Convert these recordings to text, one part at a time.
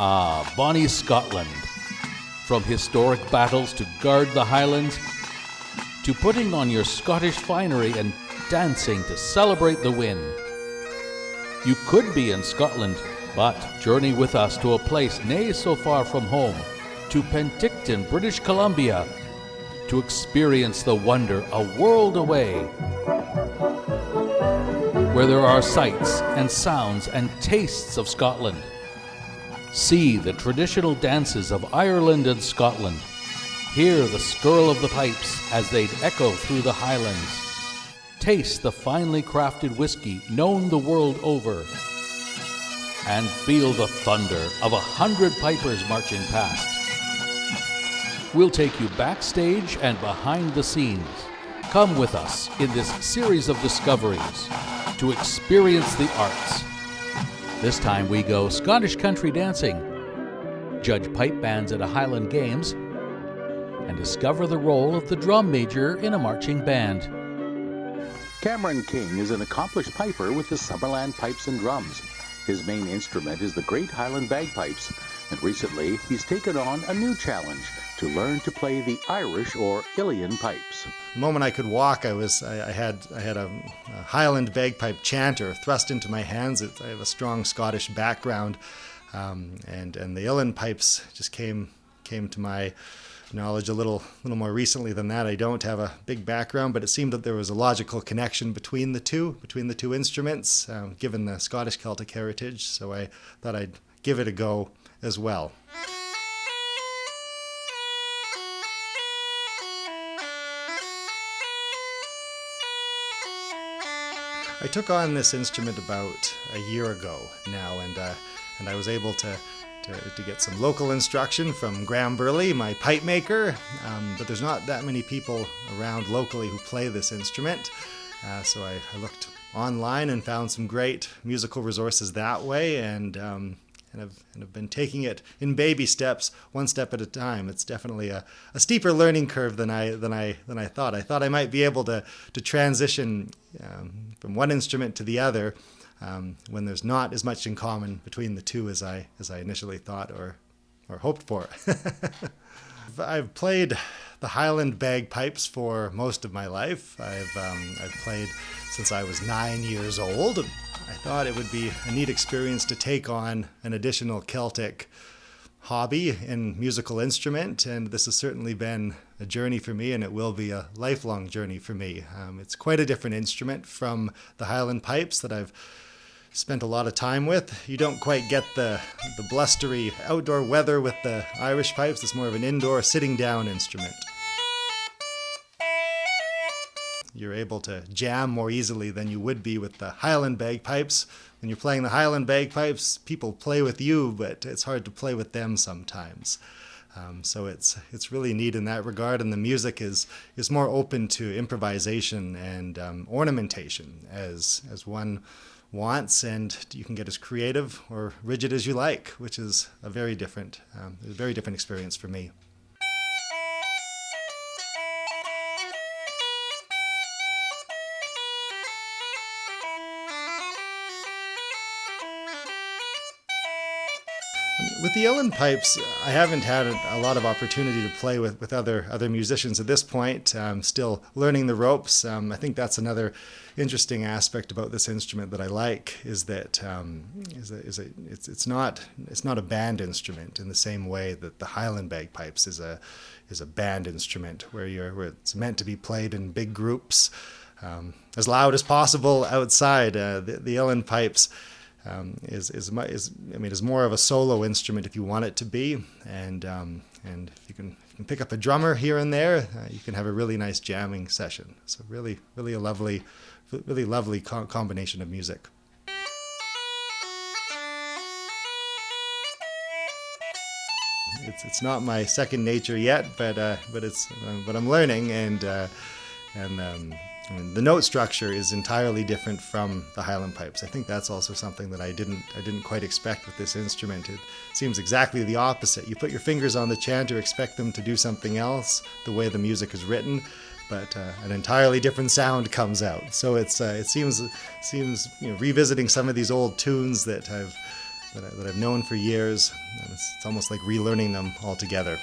Ah, bonny Scotland. From historic battles to guard the highlands, to putting on your Scottish finery and dancing to celebrate the win. You could be in Scotland, but journey with us to a place nae so far from home, to Penticton, British Columbia, to experience the wonder a world away, where there are sights and sounds and tastes of Scotland. See the traditional dances of Ireland and Scotland. Hear the skirl of the pipes as they'd echo through the highlands. Taste the finely crafted whiskey known the world over. And feel the thunder of 100 pipers marching past. We'll take you backstage and behind the scenes. Come with us in this series of discoveries to experience the arts. This time we go Scottish country dancing, judge pipe bands at a Highland Games, and discover the role of the drum major in a marching band. Cameron King is an accomplished piper with the Summerland Pipes and Drums. His main instrument is the Great Highland Bagpipes, and recently he's taken on a new challenge to learn to play the Irish or Ilian pipes. The moment I could walk, I had a Highland bagpipe chanter thrust into my hands. I have a strong Scottish background, and the Ilian pipes just came to my knowledge a little more recently than that. I don't have a big background, but it seemed that there was a logical connection between the two instruments, given the Scottish Celtic heritage. So I thought I'd give it a go as well. I took on this instrument about a year ago now, and I was able to get some local instruction from Graham Burley, my pipe maker, but there's not that many people around locally who play this instrument, so I looked online and found some great musical resources that way, and I've been taking it in baby steps, one step at a time. It's definitely a steeper learning curve than I thought. I thought I might be able to transition from one instrument to the other when there's not as much in common between the two as I initially thought or hoped for. I've played the Highland bagpipes for most of my life. I've played since I was 9 years old. I thought it would be a neat experience to take on an additional Celtic hobby and musical instrument, and this has certainly been a journey for me, and it will be a lifelong journey for me. It's quite a different instrument from the Highland pipes that I've spent a lot of time with. You don't quite get the blustery outdoor weather with the Irish pipes. It's more of an indoor sitting down instrument. You're able to jam more easily than you would be with the Highland bagpipes. When you're playing the Highland bagpipes, people play with you, but it's hard to play with them sometimes. So it's really neat in that regard, and the music is more open to improvisation and ornamentation as one wants, and you can get as creative or rigid as you like, which is a very different experience for me. With the Ilian pipes, I haven't had a lot of opportunity to play with other musicians at this point. I'm still learning the ropes. I think that's another interesting aspect about this instrument that I like, is that it's not a band instrument in the same way that the Highland bagpipes is a band instrument where it's meant to be played in big groups, as loud as possible outside. The Ilian pipes is more of a solo instrument if you want it to be, and if you can pick up a drummer here and there, you can have a really nice jamming session. So really a lovely combination of music. It's not my second nature yet, but I'm learning, and the note structure is entirely different from the Highland pipes. I think that's also something that I didn't quite expect with this instrument. It seems exactly the opposite. You put your fingers on the chanter, expect them to do something else, the way the music is written, but an entirely different sound comes out. So it seems revisiting some of these old tunes that that I've known for years. And it's almost like relearning them all together.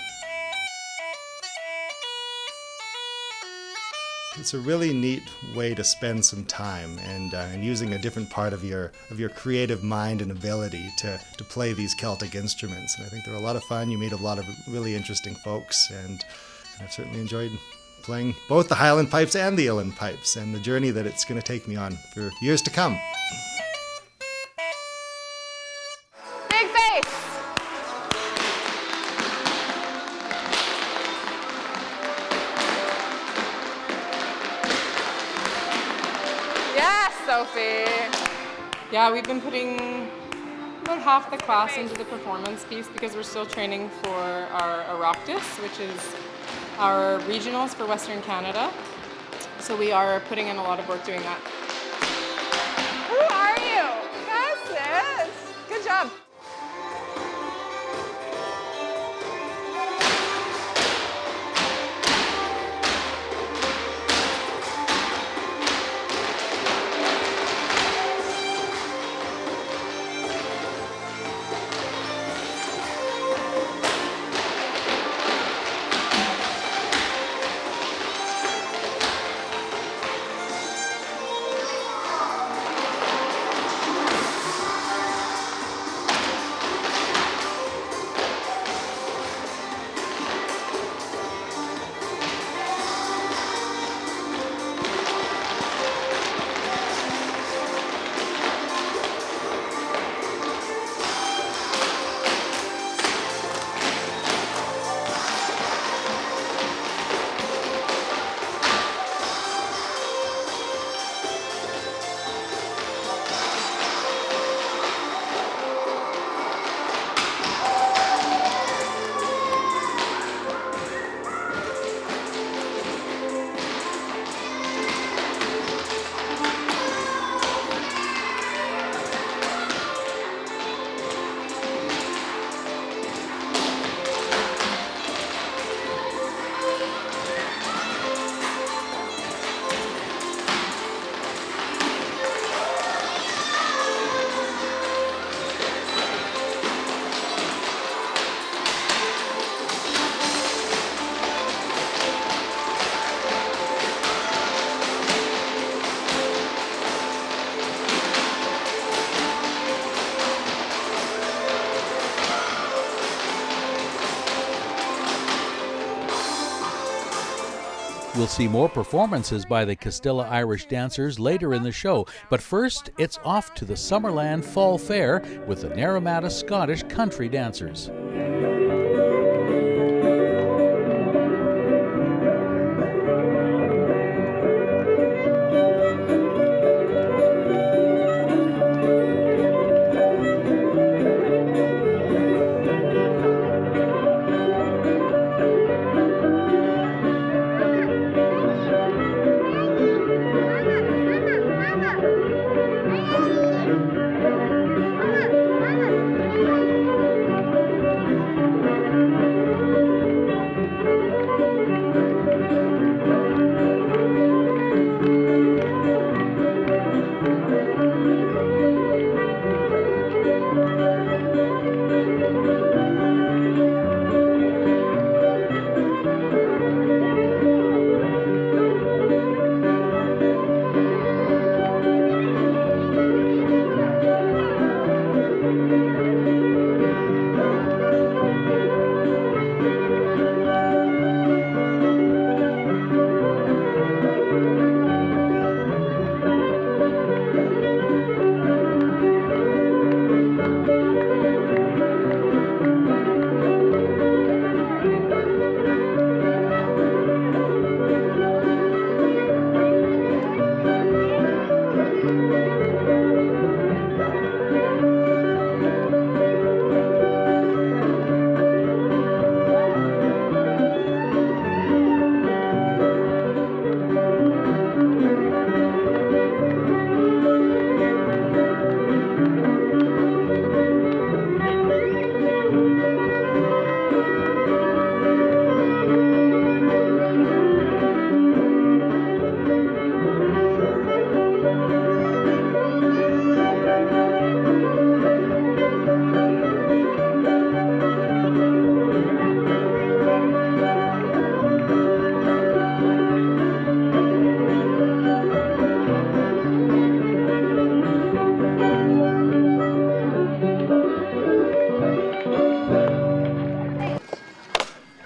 It's a really neat way to spend some time and using a different part of your creative mind and ability to play these Celtic instruments. And I think they're a lot of fun. You meet a lot of really interesting folks, and I've certainly enjoyed playing both the Highland pipes and the Uilleann pipes, and the journey that it's going to take me on for years to come. Big face! Yes, Sophie! Yeah, we've been putting about half the class into the performance piece because we're still training for our Oireachtas, which is our regionals for Western Canada. So we are putting in a lot of work doing that. Who are you? Yes, sis. Good job. We'll see more performances by the Castilla Irish dancers later in the show, but first it's off to the Summerland Fall Fair with the Naramata Scottish Country Dancers.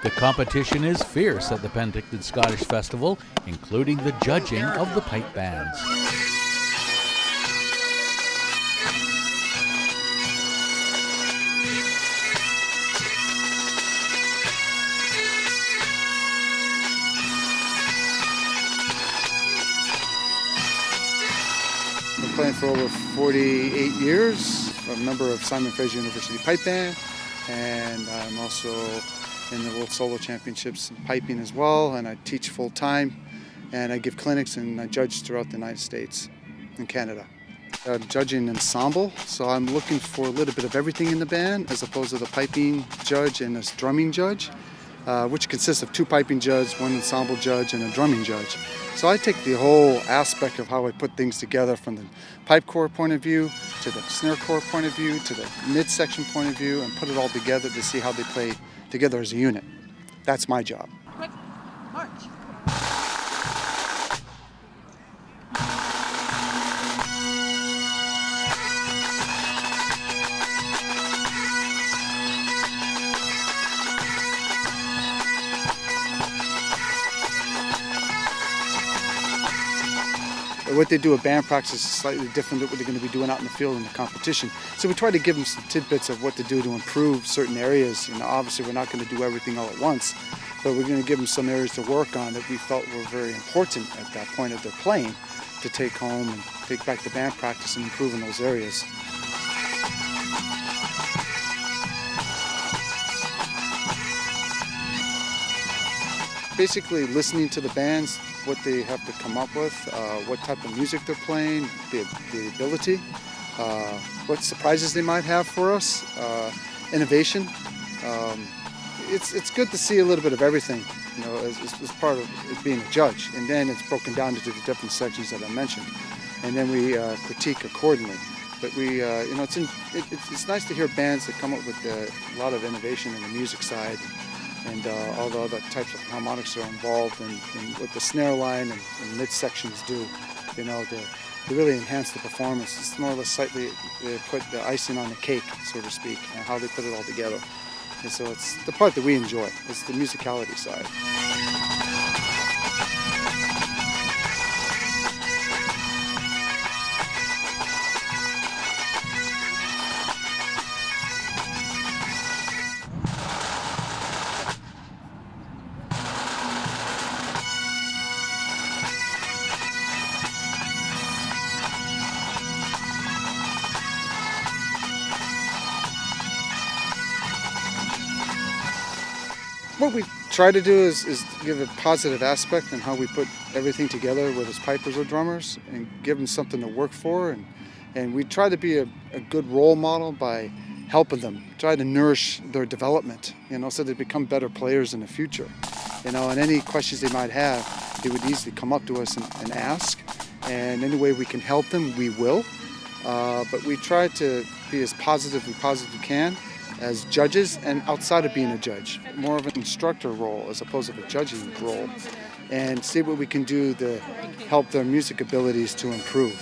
The competition is fierce at the Penticton Scottish Festival, including the judging of the pipe bands. Been playing for over 48 years, a member of Simon Fraser University Pipe Band, and I'm also in the World Solo Championships in piping as well, and I teach full-time, and I give clinics and I judge throughout the United States and Canada. I'm judging ensemble, so I'm looking for a little bit of everything in the band as opposed to the piping judge and this drumming judge, which consists of 2 piping judges, 1 ensemble judge, and a drumming judge. So I take the whole aspect of how I put things together from the pipe corps point of view, to the snare corps point of view, to the midsection point of view, and put it all together to see how they play together as a unit. That's my job. Quick, march. What they do at band practice is slightly different than what they're going to be doing out in the field in the competition. So we try to give them some tidbits of what to do to improve certain areas. You know, obviously we're not going to do everything all at once, but we're going to give them some areas to work on that we felt were very important at that point of their playing to take home and take back to band practice and improve in those areas. Basically listening to the bands, what they have to come up with, what type of music they're playing, the ability, what surprises they might have for us, innovation. It's good to see a little bit of everything, you know, as part of it being a judge. And then it's broken down into the different sections that I mentioned. And then we critique accordingly. But we, you know, it's nice to hear bands that come up with a lot of innovation in the music side. And all the other types of harmonics that are involved in what the snare line and midsections do, you know, to really enhance the performance. It's more or less slightly put the icing on the cake, so to speak, and how they put it all together. And so it's the part that we enjoy. It's the musicality side. What we try to do is give a positive aspect in how we put everything together, whether it's pipers or drummers, and give them something to work for. And we try to be a good role model by helping them, try to nourish their development, you know, so they become better players in the future. You know, and any questions they might have, they would easily come up to us and ask. And any way we can help them, we will. But we try to be as positive as we can as judges and outside of being a judge, more of an instructor role as opposed to a judging role, and see what we can do to help their music abilities to improve.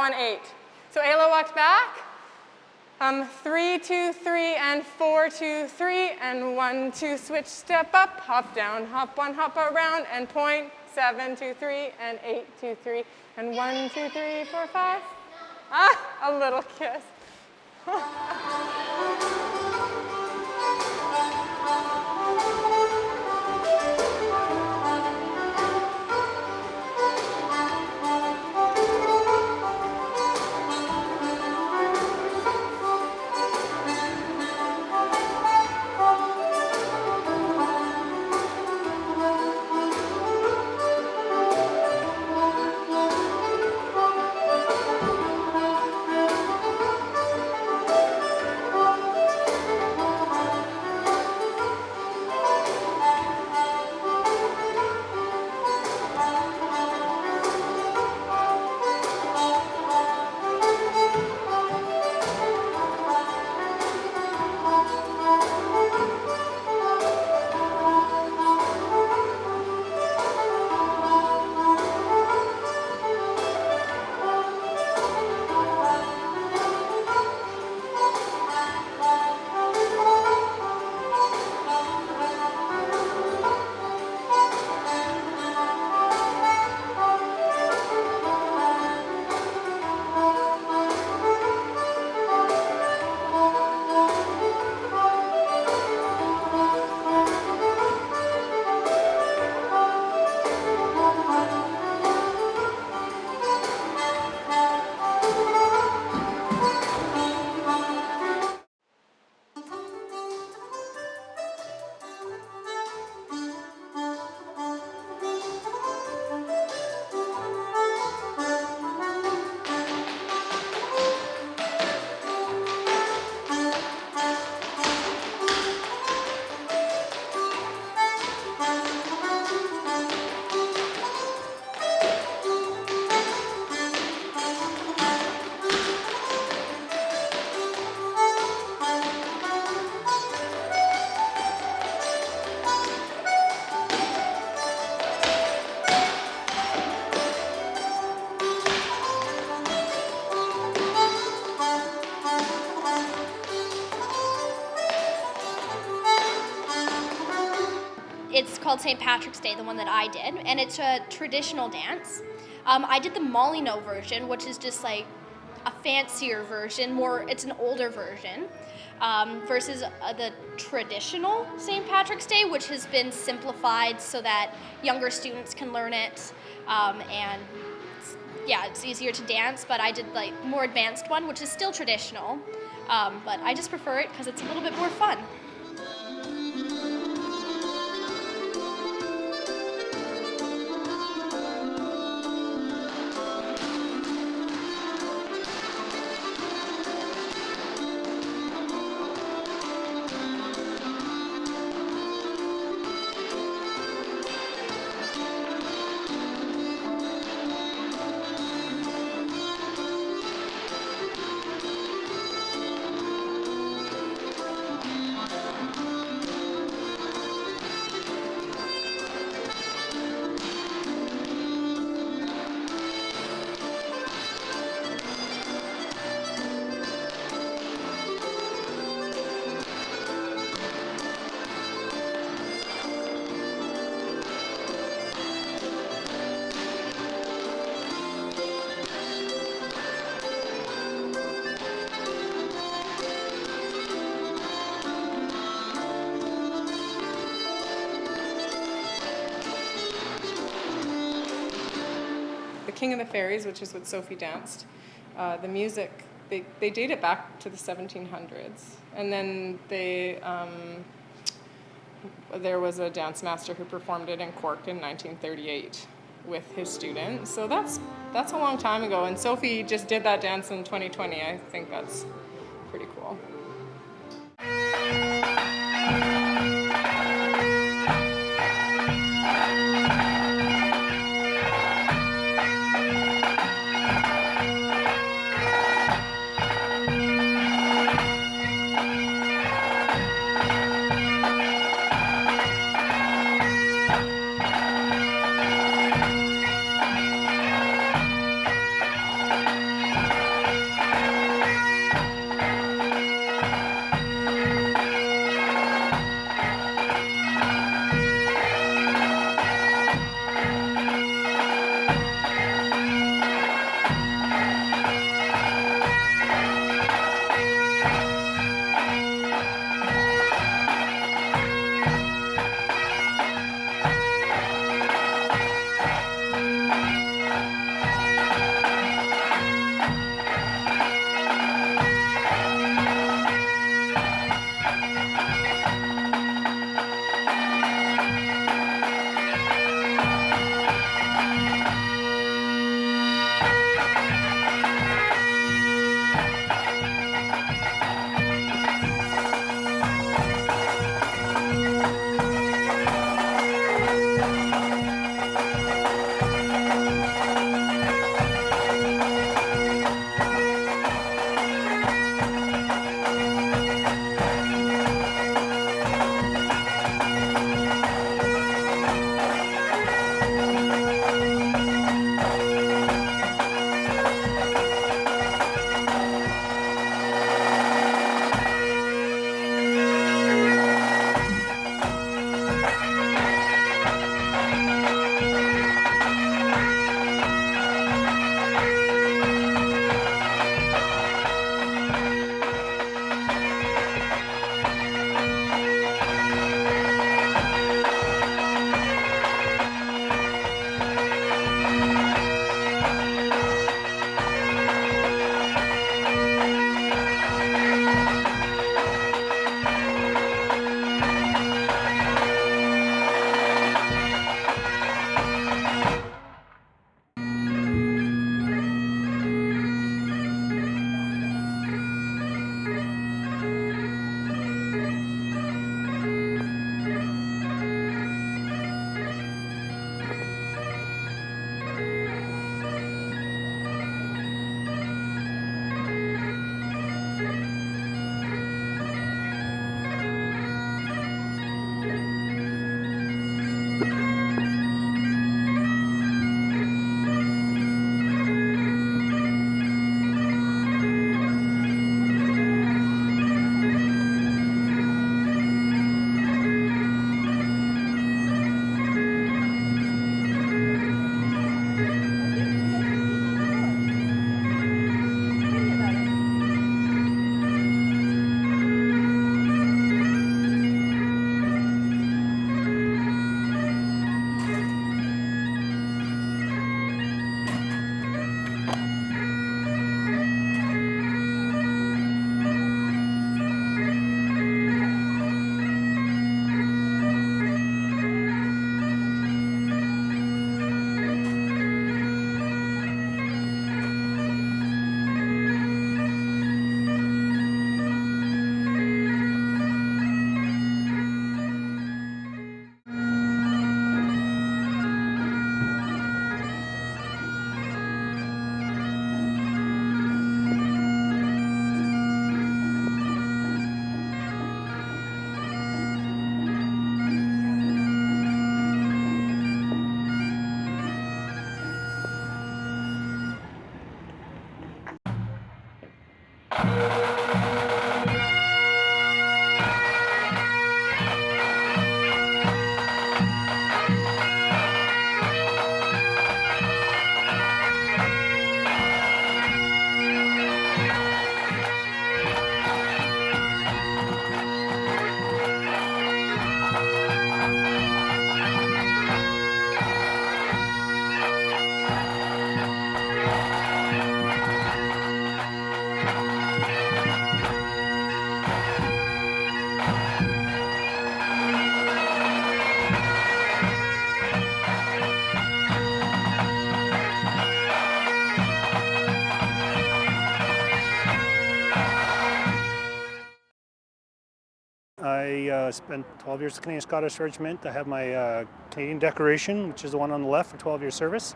1, 8. So Ayla walked back. 3, 2, 3, and 4, 2, 3, and 1, 2, switch, step up, hop down, hop 1, hop around, and point, 7, 2, 3, and 8, 2, 3, and 1, 2, 3, 4, 5. A little kiss. It's called St. Patrick's Day, the one that I did, and it's a traditional dance. I did the Molyneux version, which is just like a fancier version, it's an older version, versus the traditional St. Patrick's Day, which has been simplified so that younger students can learn it, and it's easier to dance, but I did like more advanced one, which is still traditional, but I just prefer it because it's a little bit more fun. King of the Fairies, which is what Sophie danced, the music, they date it back to the 1700s. And then there was a dance master who performed it in Cork in 1938 with his student. So that's a long time ago. And Sophie just did that dance in 2020. I think that's pretty cool. I spent 12 years at the Canadian Scottish Regiment. I have my Canadian decoration, which is the one on the left for 12 years service.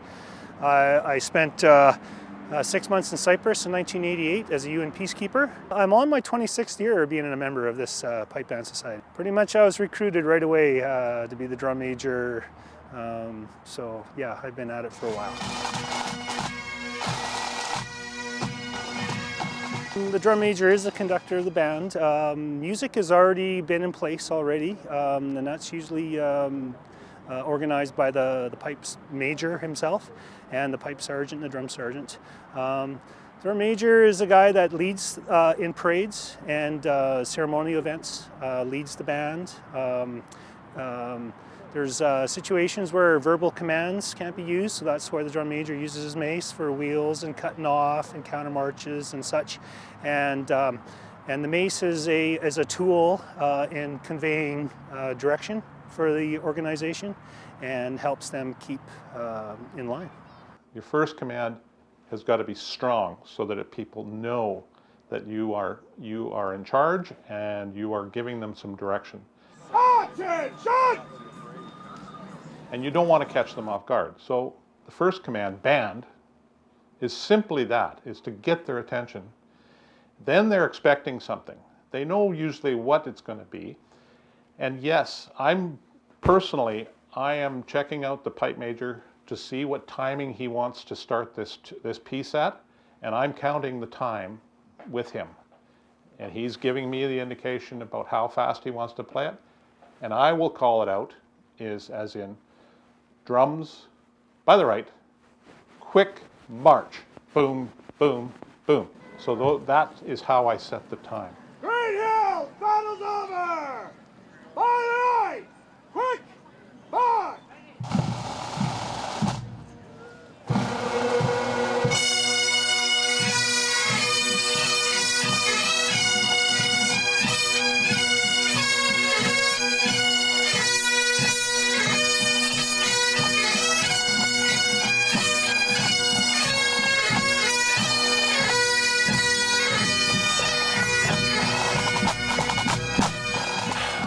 I spent 6 months in Cyprus in 1988 as a UN peacekeeper. I'm on my 26th year of being a member of this pipe band society. Pretty much I was recruited right away to be the drum major. So yeah, I've been at it for a while. The drum major is the conductor of the band. Music has already been in place already, and that's usually organized by the pipes major himself and the pipe sergeant and the drum sergeant. Drum major is a guy that leads in parades and ceremonial events, leads the band. There's situations where verbal commands can't be used, so that's why the drum major uses his mace for wheels and cutting off and counter marches and such. And the mace is a tool in conveying direction for the organization and helps them keep in line. Your first command has got to be strong so that people know that you are in charge and you are giving them some direction. Attention! And you don't want to catch them off guard. So the first command, band, is simply that, is to get their attention. Then they're expecting something. They know usually what it's going to be. And yes, I am checking out the pipe major to see what timing he wants to start this piece at, and I'm counting the time with him. And he's giving me the indication about how fast he wants to play it, and I will call it out, as in drums by the right, quick march, boom, boom, boom. So that is how I set the time. Great Hill, battle's over! By the right, quick march!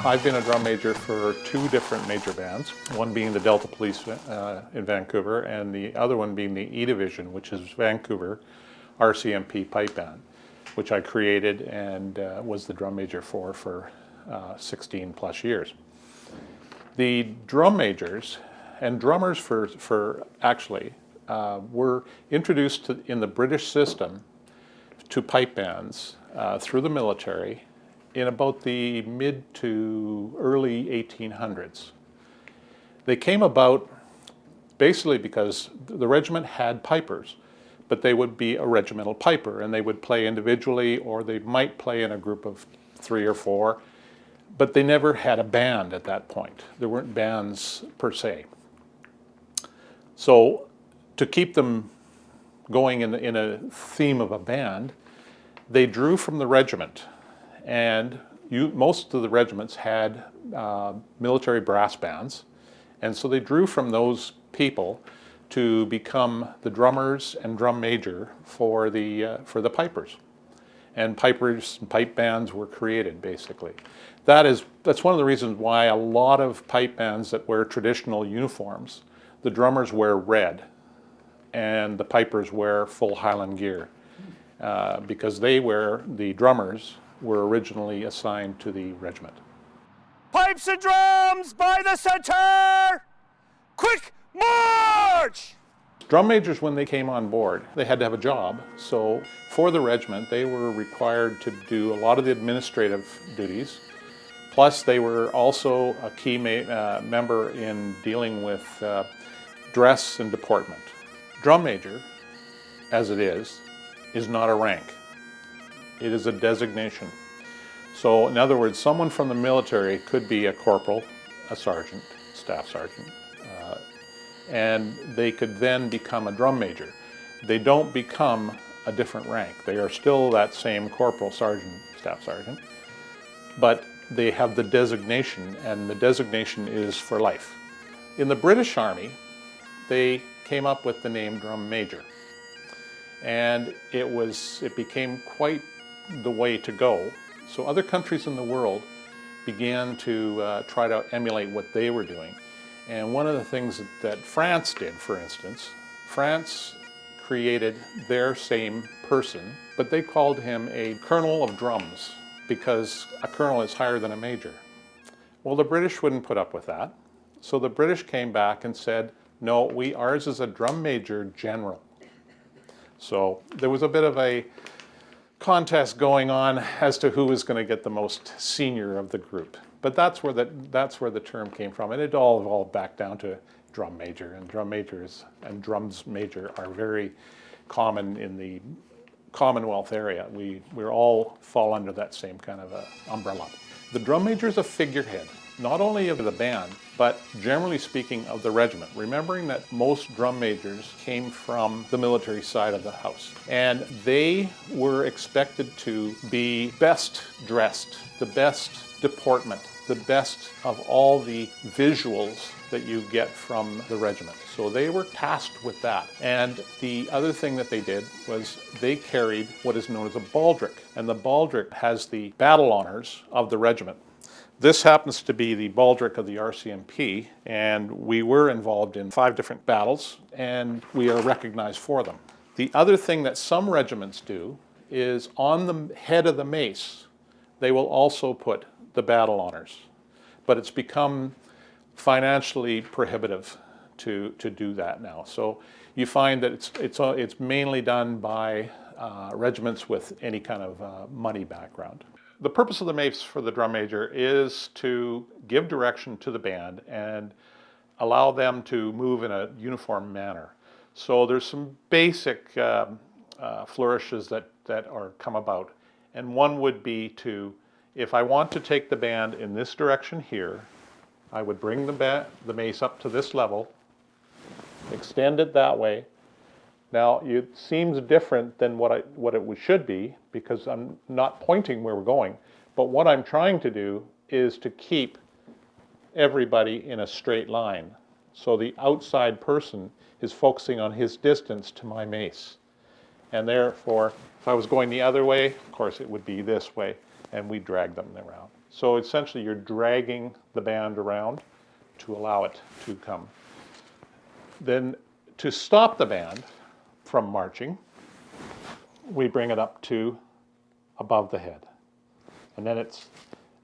I've been a drum major for 2 different major bands, one being the Delta Police in Vancouver, and the other one being the E Division, which is Vancouver RCMP pipe band, which I created and was the drum major for 16 plus years. The drum majors and drummers actually were introduced in the British system to pipe bands through the military in about the mid to early 1800s. They came about basically because the regiment had pipers, but they would be a regimental piper and they would play individually or they might play in a group of 3 or 4, but they never had a band at that point. There weren't bands per se. So to keep them going in a theme of a band, they drew from the regiment. And most of the regiments had military brass bands, and so they drew from those people to become the drummers and drum major for the pipers. And pipers and pipe bands were created, basically. That's one of the reasons why a lot of pipe bands that wear traditional uniforms, the drummers wear red, and the pipers wear full highland gear, because the drummers were originally assigned to the regiment. Pipes and drums by the center! Quick march! Drum majors, when they came on board, they had to have a job. So for the regiment, they were required to do a lot of the administrative duties. Plus, they were also a key member in dealing with dress and deportment. Drum major, as it is not a rank. It is a designation. So in other words, someone from the military could be a corporal, a sergeant, staff sergeant, and they could then become a drum major. They don't become a different rank. They are still that same corporal, sergeant, staff sergeant, but they have the designation, and the designation is for life. In the British Army, they came up with the name drum major, and it became quite the way to go. So other countries in the world began to try to emulate what they were doing. And one of the things that France did, for instance, France created their same person, but they called him a colonel of drums, because a colonel is higher than a major. Well, the British wouldn't put up with that. So the British came back and said, no, ours is a drum major general. So there was a bit of a contest going on as to who was going to get the most senior of the group. But that's where the term came from, and it all evolved back down to drum major. And drum majors and drums major are very common in the Commonwealth area. We all fall under that same kind of umbrella. The drum major is a figurehead, not only of the band, but generally speaking of the regiment, remembering that most drum majors came from the military side of the house. And they were expected to be best dressed, the best deportment, the best of all the visuals that you get from the regiment. So they were tasked with that. And the other thing that they did was they carried what is known as a baldric. And the baldric has the battle honors of the regiment. This happens to be the baldric of the RCMP, and we were involved in 5 different battles, and we are recognized for them. The other thing that some regiments do is on the head of the mace, they will also put the battle honors. But it's become financially prohibitive to do that now. So you find that it's mainly done by regiments with any kind of money background. The purpose of the mace for the drum major is to give direction to the band and allow them to move in a uniform manner. So there's some basic flourishes that are come about. And one would be to, if I want to take the band in this direction here, I would bring the mace up to this level, extend it that way. Now, it seems different than what it should be, because I'm not pointing where we're going, but what I'm trying to do is to keep everybody in a straight line. So the outside person is focusing on his distance to my mace. And therefore, if I was going the other way, of course it would be this way, and we drag them around. So essentially you're dragging the band around to allow it to come. Then to stop the band from marching, we bring it up to above the head. And then it's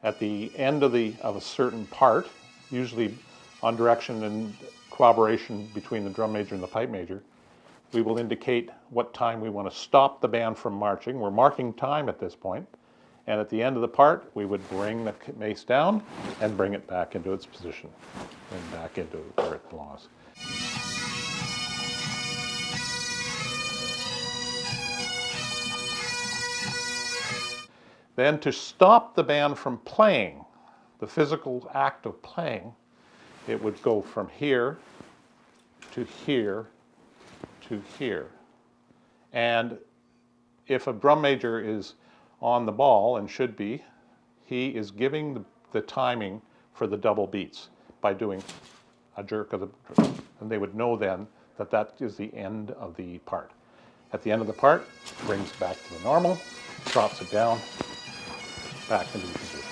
at the end of a certain part, usually on direction and cooperation between the drum major and the pipe major, we will indicate what time we want to stop the band from marching. We're marking time at this point. And at the end of the part, we would bring the mace down and bring it back into its position and back into where it belongs. Then to stop the band from playing, the physical act of playing, it would go from here to here to here. And if a drum major is on the ball, and should be, he is giving the timing for the double beats by doing a jerk of the drum. And they would know then that that is the end of the part. At the end of the part, brings back to the normal, drops it down, back into the position.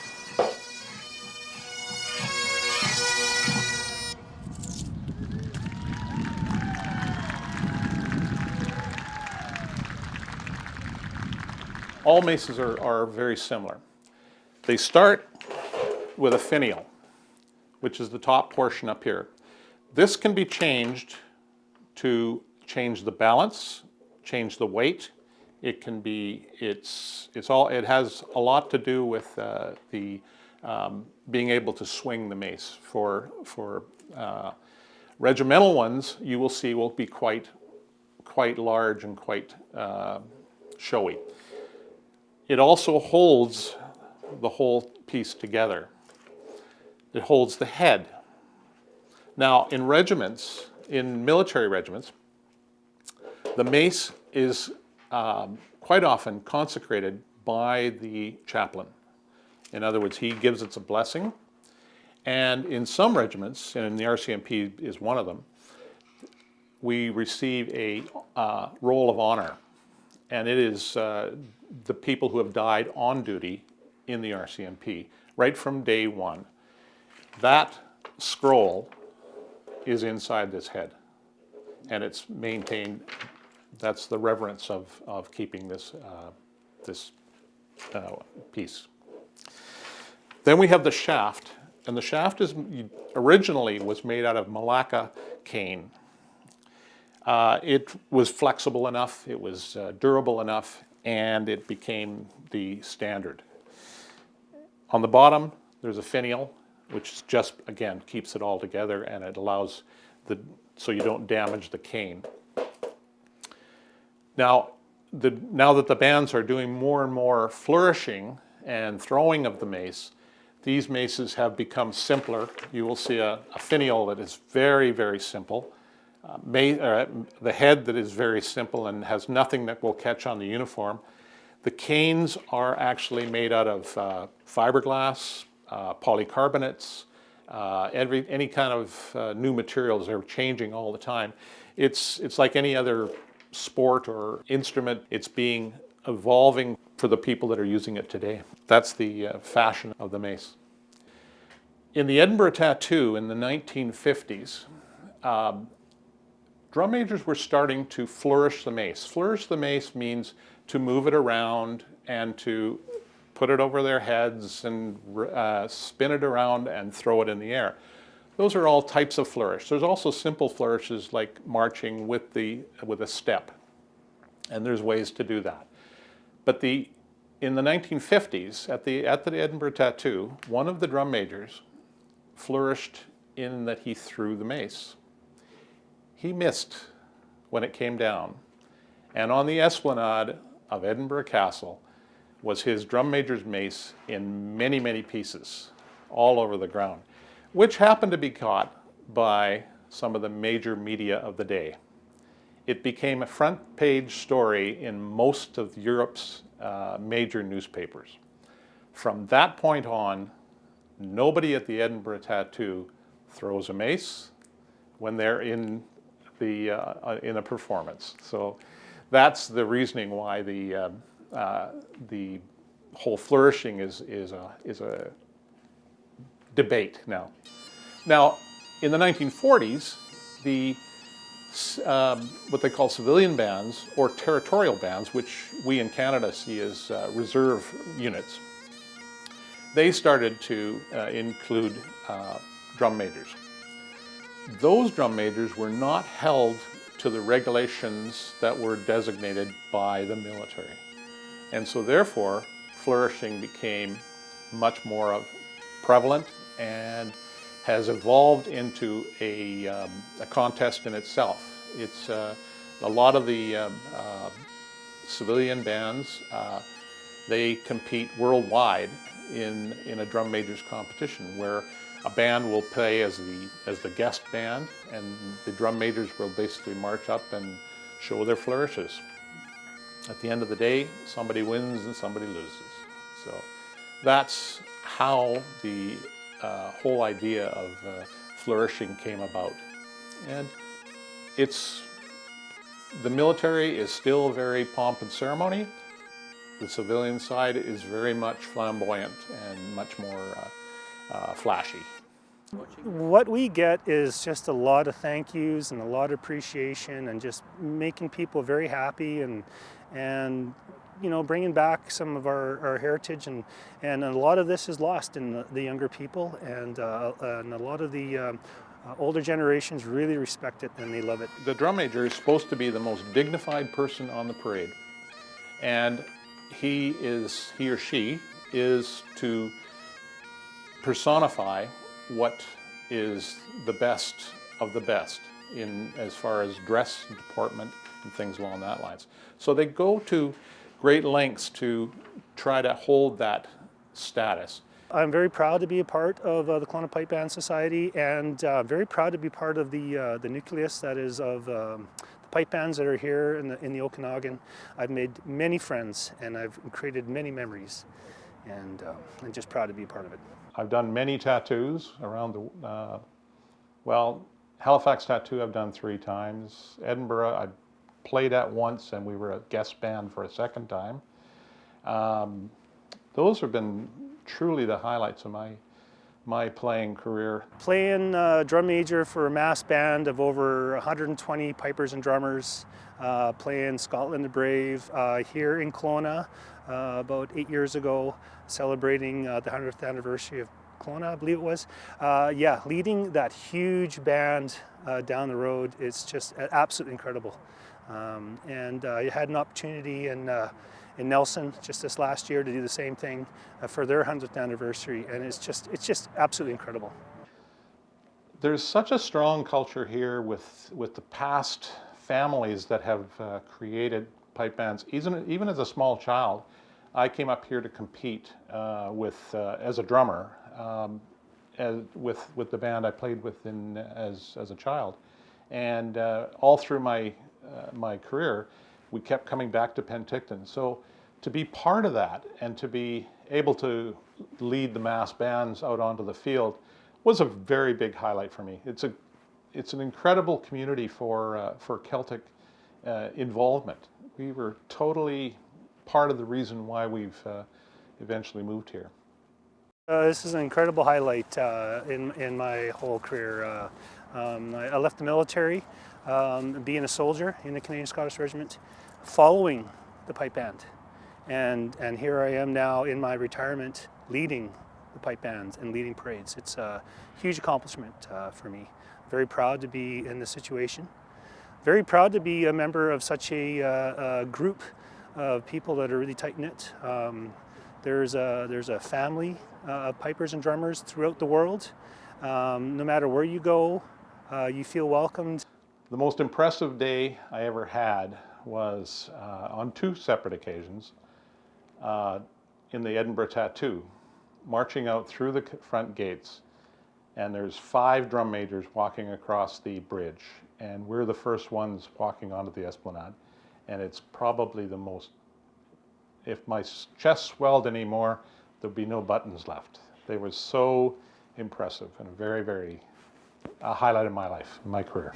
All maces are very similar. They start with a finial, which is the top portion up here. This can be changed to change the balance, change the weight. It can be, it has a lot to do with being able to swing the mace. For regimental ones, you will see will be quite large and quite showy. It also holds the whole piece together. It holds the head. Now, in regiments, in military regiments, the mace is quite often consecrated by the chaplain. In other words, he gives it a blessing. And in some regiments, and the RCMP is one of them, we receive a roll of honor. And it is the people who have died on duty in the RCMP, right from day one. That scroll is inside this head, and it's maintained. That's the reverence of keeping this piece. Then we have the shaft, and the shaft originally was made out of Malacca cane. It was flexible enough, it was durable enough, and it became the standard. On the bottom, there's a finial, which just, again, keeps it all together, and it allows so you don't damage the cane. Now that the bands are doing more and more flourishing and throwing of the mace, these maces have become simpler. You will see a finial that is very, very simple. The head that is very simple and has nothing that will catch on the uniform. The canes are actually made out of fiberglass, polycarbonates, any kind of new materials. They're changing all the time. It's like any other sport or instrument. It's evolving for the people that are using it today. That's the fashion of the mace. In the Edinburgh Tattoo in the 1950s, drum majors were starting to flourish the mace. Flourish the mace means to move it around and to put it over their heads and spin it around and throw it in the air. Those are all types of flourish. There's also simple flourishes like marching with a step, and there's ways to do that. But in the 1950s, at the Edinburgh Tattoo, one of the drum majors flourished in that he threw the mace. He missed when it came down, and on the esplanade of Edinburgh Castle was his drum major's mace in many, many pieces all over the ground, which happened to be caught by some of the major media of the day. It became a front page story in most of Europe's major newspapers. From that point on, nobody at the Edinburgh Tattoo throws a mace when they're in a performance. So that's the reasoning why the whole flourishing is a debate now. Now, in the 1940s, what they call civilian bands or territorial bands, which we in Canada see as reserve units, they started to include drum majors. Those drum majors were not held to the regulations that were designated by the military. And so therefore, flourishing became much more prevalent and has evolved into a contest in itself. It's a lot of the civilian bands, they compete worldwide in a drum majors competition where a band will play as the guest band, and the drum majors will basically march up and show their flourishes. At the end of the day, somebody wins and somebody loses. So that's how the whole idea of flourishing came about. And the military is still very pomp and ceremony. The civilian side is very much flamboyant and much more flashy. What we get is just a lot of thank yous and a lot of appreciation and just making people very happy and you know, bringing back some of our heritage, and a lot of this is lost in the younger people, and a lot of the Older generations really respect it and they love it. The drum major is supposed to be the most dignified person on the parade, and he or she is to personify what is the best of the best in as far as dress and deportment and things along that lines. So they go to great lengths to try to hold that status. I'm very proud to be a part of the Kelowna Pipe Band Society, and very proud to be part of the nucleus that is of the pipe bands that are here in the Okanagan. I've made many friends and I've created many memories, and I'm just proud to be a part of it. I've done many tattoos around well, Halifax Tattoo I've done 3 times. Edinburgh I played at once, and we were a guest band for a second time. Those have been truly the highlights of my playing career. Playing drum major for a mass band of over 120 pipers and drummers, playing Scotland the Brave here in Kelowna about 8 years ago, celebrating the 100th anniversary of Kelowna, I believe it was. Yeah, leading that huge band down the road, it's just absolutely incredible. And I had an opportunity in Nelson just this last year to do the same thing for their 100th anniversary, and it's just absolutely incredible. There's such a strong culture here with the past families that have created pipe bands. Even as a small child, I came up here to compete as a drummer with the band I played with as a child, and all through my career, we kept coming back to Penticton. So to be part of that and to be able to lead the mass bands out onto the field was a very big highlight for me. It's an incredible community for Celtic involvement. We were totally part of the reason why we've eventually moved here. This is an incredible highlight in my whole career. I left the military, being a soldier in the Canadian Scottish Regiment, following the pipe band. And here I am now in my retirement leading the pipe bands and leading parades. It's a huge accomplishment for me. Very proud to be in this situation. Very proud to be a member of such a group of people that are really tight-knit. There's a family of pipers and drummers throughout the world. No matter where you go, you feel welcomed. The most impressive day I ever had was on 2 separate occasions in the Edinburgh Tattoo, marching out through the front gates, and there's 5 drum majors walking across the bridge, and we're the first ones walking onto the Esplanade, and it's probably the most, if my chest swelled anymore, there'd be no buttons left. They were so impressive and very, a highlight of my life, my career.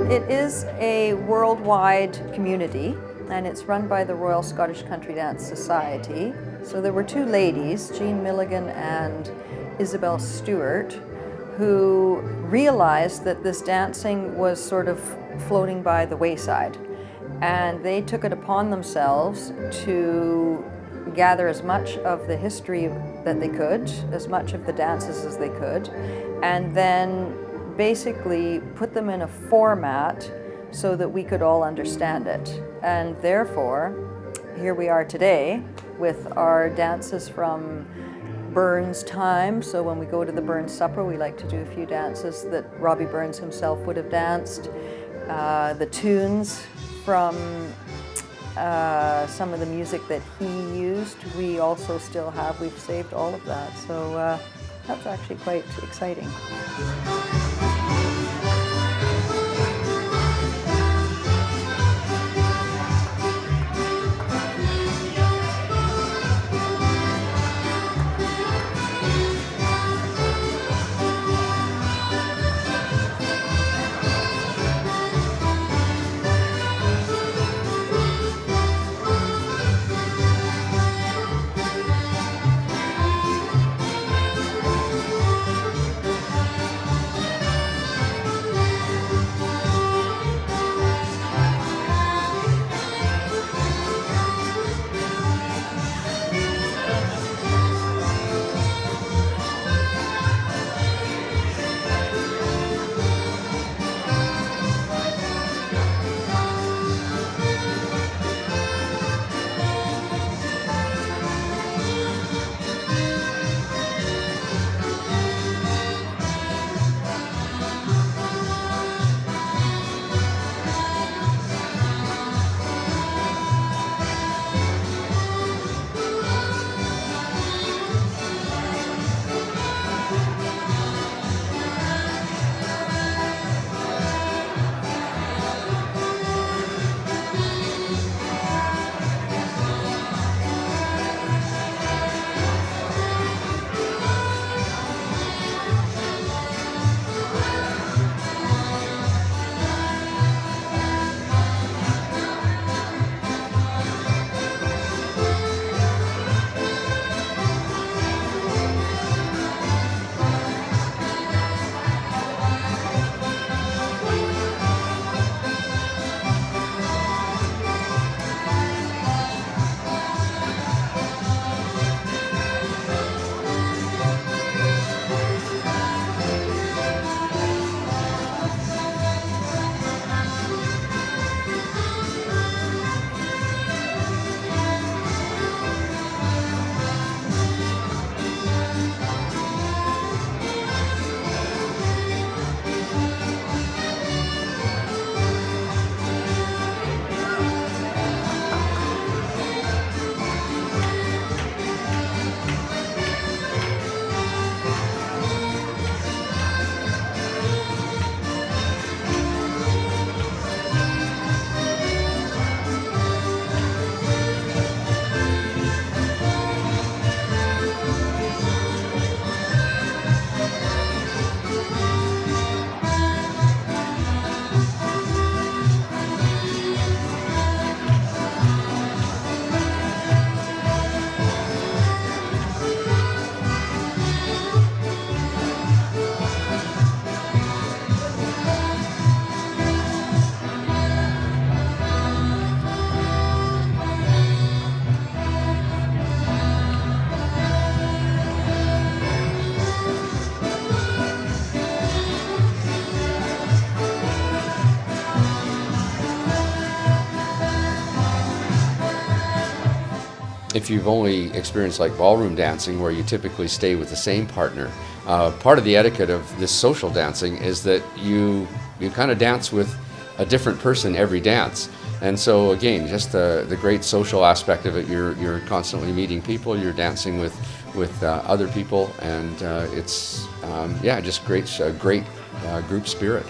It is a worldwide community, and it's run by the Royal Scottish Country Dance Society. So there were 2 ladies, Jean Milligan and Isabel Stewart, who realized that this dancing was sort of floating by the wayside. And they took it upon themselves to gather as much of the history that they could, as much of the dances as they could, and then basically put them in a format so that we could all understand it. And therefore, here we are today with our dances from Burns' time. So when we go to the Burns Supper, we like to do a few dances that Robbie Burns himself would have danced. The tunes from some of the music that he used, we also still have. We've saved all of that. So that's actually quite exciting. If you've only experienced like ballroom dancing where you typically stay with the same partner, part of the etiquette of this social dancing is that you kind of dance with a different person every dance. And so again, just the great social aspect of it, you're constantly meeting people, you're dancing with other people, and it's yeah, just great group spirit.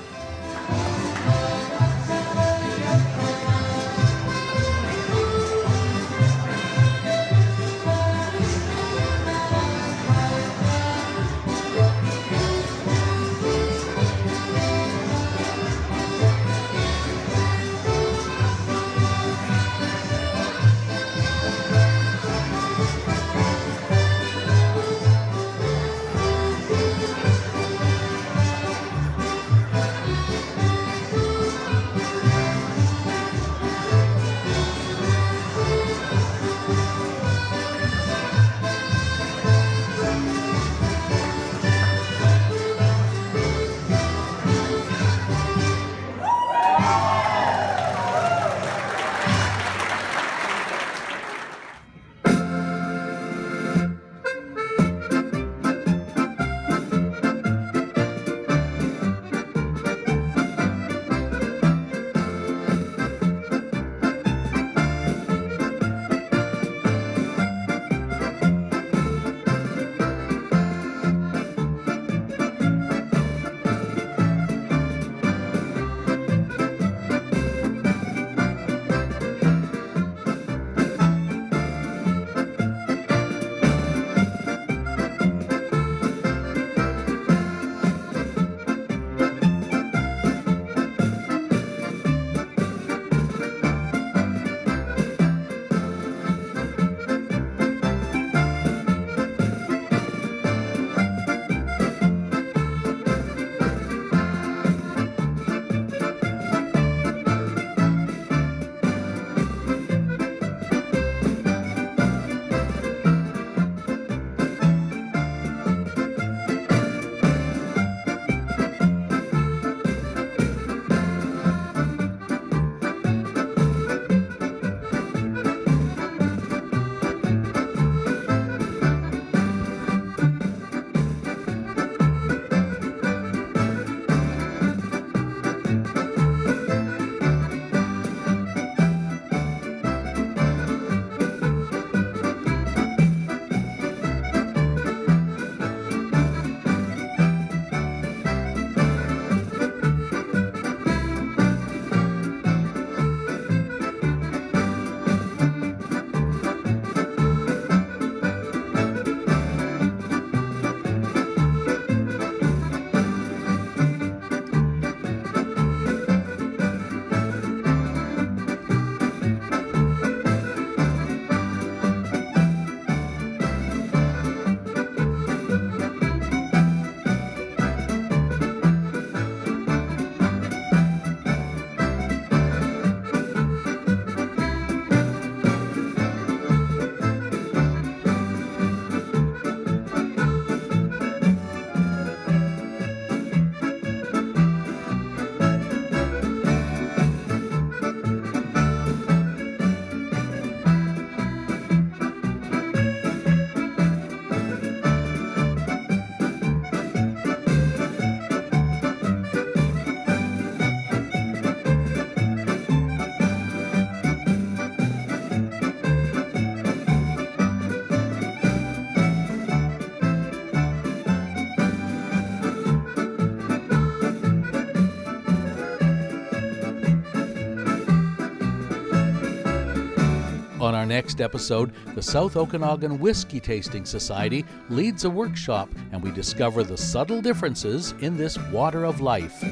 next episode, the South Okanagan Whiskey Tasting Society leads a workshop, and we discover the subtle differences in this water of life.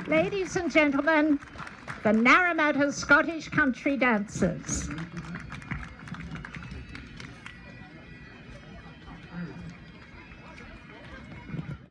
Ladies and gentlemen, the Naramata Scottish Country Dancers.